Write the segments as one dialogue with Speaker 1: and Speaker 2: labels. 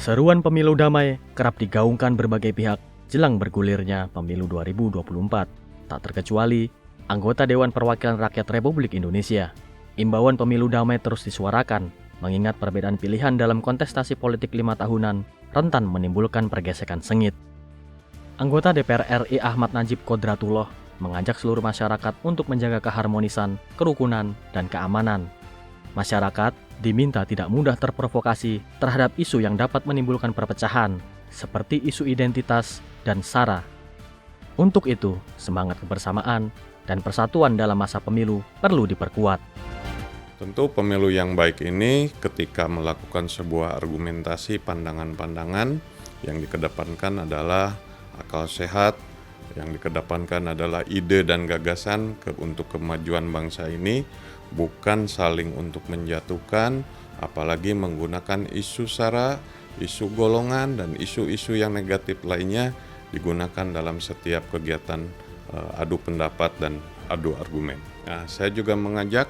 Speaker 1: Seruan pemilu damai kerap digaungkan berbagai pihak jelang bergulirnya pemilu 2024. Tak terkecuali anggota Dewan Perwakilan Rakyat Republik Indonesia. Imbauan pemilu damai terus disuarakan, mengingat perbedaan pilihan dalam kontestasi politik 5 tahunan rentan menimbulkan pergesekan sengit. Anggota DPR RI Ahmad Najib Kodratullah mengajak seluruh masyarakat untuk menjaga keharmonisan, kerukunan, dan keamanan. Masyarakat diminta tidak mudah terprovokasi terhadap isu yang dapat menimbulkan perpecahan, seperti isu identitas dan SARA. Untuk itu, semangat kebersamaan dan persatuan dalam masa pemilu perlu diperkuat.
Speaker 2: Tentu pemilu yang baik ini ketika melakukan sebuah argumentasi pandangan-pandangan yang dikedepankan adalah akal sehat, yang dikedepankan adalah ide dan gagasan untuk kemajuan bangsa ini, bukan saling untuk menjatuhkan, apalagi menggunakan isu SARA, isu golongan, dan isu-isu yang negatif lainnya digunakan dalam setiap kegiatan adu pendapat dan adu argumen. Nah, saya juga mengajak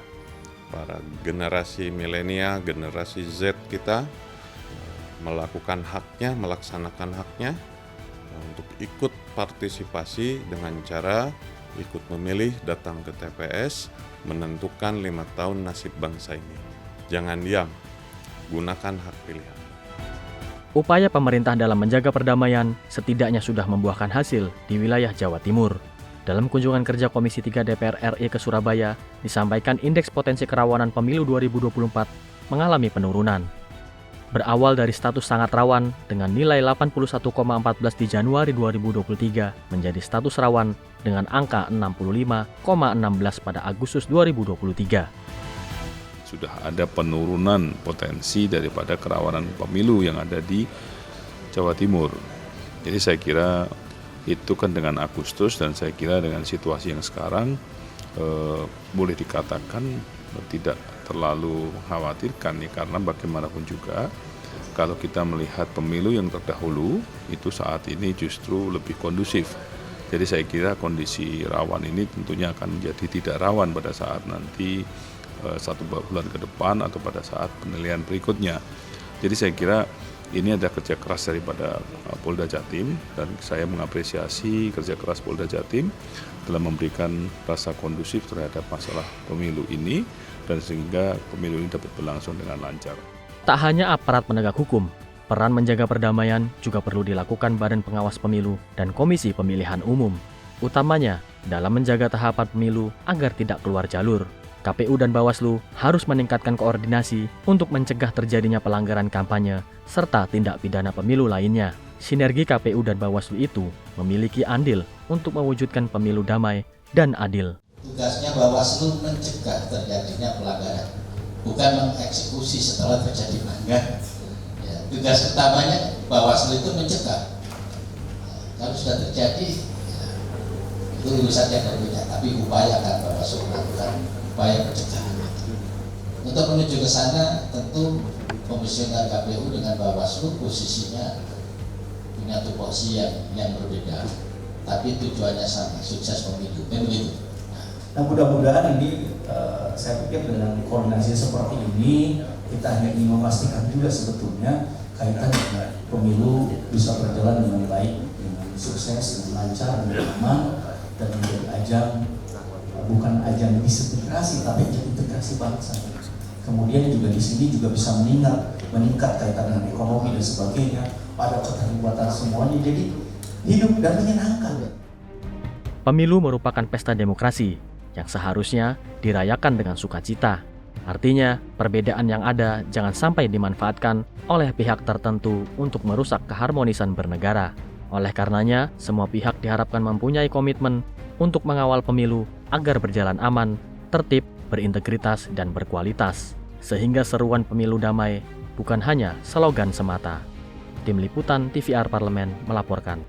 Speaker 2: para generasi milenial, generasi Z kita melakukan haknya, melaksanakan haknya untuk ikut partisipasi dengan cara ikut memilih, datang ke TPS, menentukan 5 tahun nasib bangsa ini. Jangan diam, gunakan hak pilihan.
Speaker 1: Upaya pemerintah dalam menjaga perdamaian setidaknya sudah membuahkan hasil di wilayah Jawa Timur. Dalam kunjungan kerja Komisi 3 DPR RI ke Surabaya, disampaikan indeks potensi kerawanan pemilu 2024 mengalami penurunan. Berawal dari status sangat rawan dengan nilai 81,14 di Januari 2023 menjadi status rawan dengan angka 65,16 pada Agustus 2023.
Speaker 3: Sudah ada penurunan potensi daripada kerawanan pemilu yang ada di Jawa Timur. Jadi saya kira itu kan dengan Agustus, dan saya kira dengan situasi yang sekarang boleh dikatakan tidak terlalu mengkhawatirkan ya, karena bagaimanapun juga kalau kita melihat pemilu yang terdahulu itu saat ini justru lebih kondusif. Jadi saya kira kondisi rawan ini tentunya akan menjadi tidak rawan pada saat nanti 1 bulan ke depan atau pada saat penilaian berikutnya. Jadi saya kira ini ada kerja keras daripada Polda Jatim, dan saya mengapresiasi kerja keras Polda Jatim dalam memberikan rasa kondusif terhadap masalah pemilu ini, dan sehingga pemilu ini dapat berlangsung dengan lancar.
Speaker 1: Tak hanya aparat penegak hukum, peran menjaga perdamaian juga perlu dilakukan Badan Pengawas Pemilu dan Komisi Pemilihan Umum. Utamanya dalam menjaga tahapan pemilu agar tidak keluar jalur. KPU dan Bawaslu harus meningkatkan koordinasi untuk mencegah terjadinya pelanggaran kampanye serta tindak pidana pemilu lainnya. Sinergi KPU dan Bawaslu itu memiliki andil untuk mewujudkan pemilu damai dan adil.
Speaker 4: Tugasnya Bawaslu mencegah terjadinya pelanggaran, bukan mengeksekusi setelah terjadi pelanggaran. Ya, tugas utamanya Bawaslu itu mencegah. Kalau sudah terjadi, itu urusan yang berbeda. Tapi upaya kan Bawaslu melakukan upaya pencegahan. Untuk menuju ke sana, tentu komisioner KPU dengan Bawaslu posisinya punya tupoksi yang berbeda, tapi tujuannya sama, sukses pemilu. Begitu.
Speaker 5: Nah, mudah-mudahan ini saya pikir dengan koordinasi seperti ini kita hanya ingin memastikan juga sebetulnya kaitan dengan pemilu bisa berjalan dengan baik, dengan sukses, dengan lancar, dengan aman, dan menjadi ajang bukan ajang disintegrasi tapi ajang integrasi bangsa. Kemudian juga di sini juga bisa meningkat kaitan dengan ekonomi dan sebagainya, ada keterlibatan semuanya, jadi hidup dan menyenangkan.
Speaker 1: Pemilu merupakan pesta demokrasi yang seharusnya dirayakan dengan sukacita. Artinya, perbedaan yang ada jangan sampai dimanfaatkan oleh pihak tertentu untuk merusak keharmonisan bernegara. Oleh karenanya, semua pihak diharapkan mempunyai komitmen untuk mengawal pemilu agar berjalan aman, tertib, berintegritas, dan berkualitas. Sehingga seruan pemilu damai bukan hanya slogan semata. Tim Liputan TVR Parlemen melaporkan.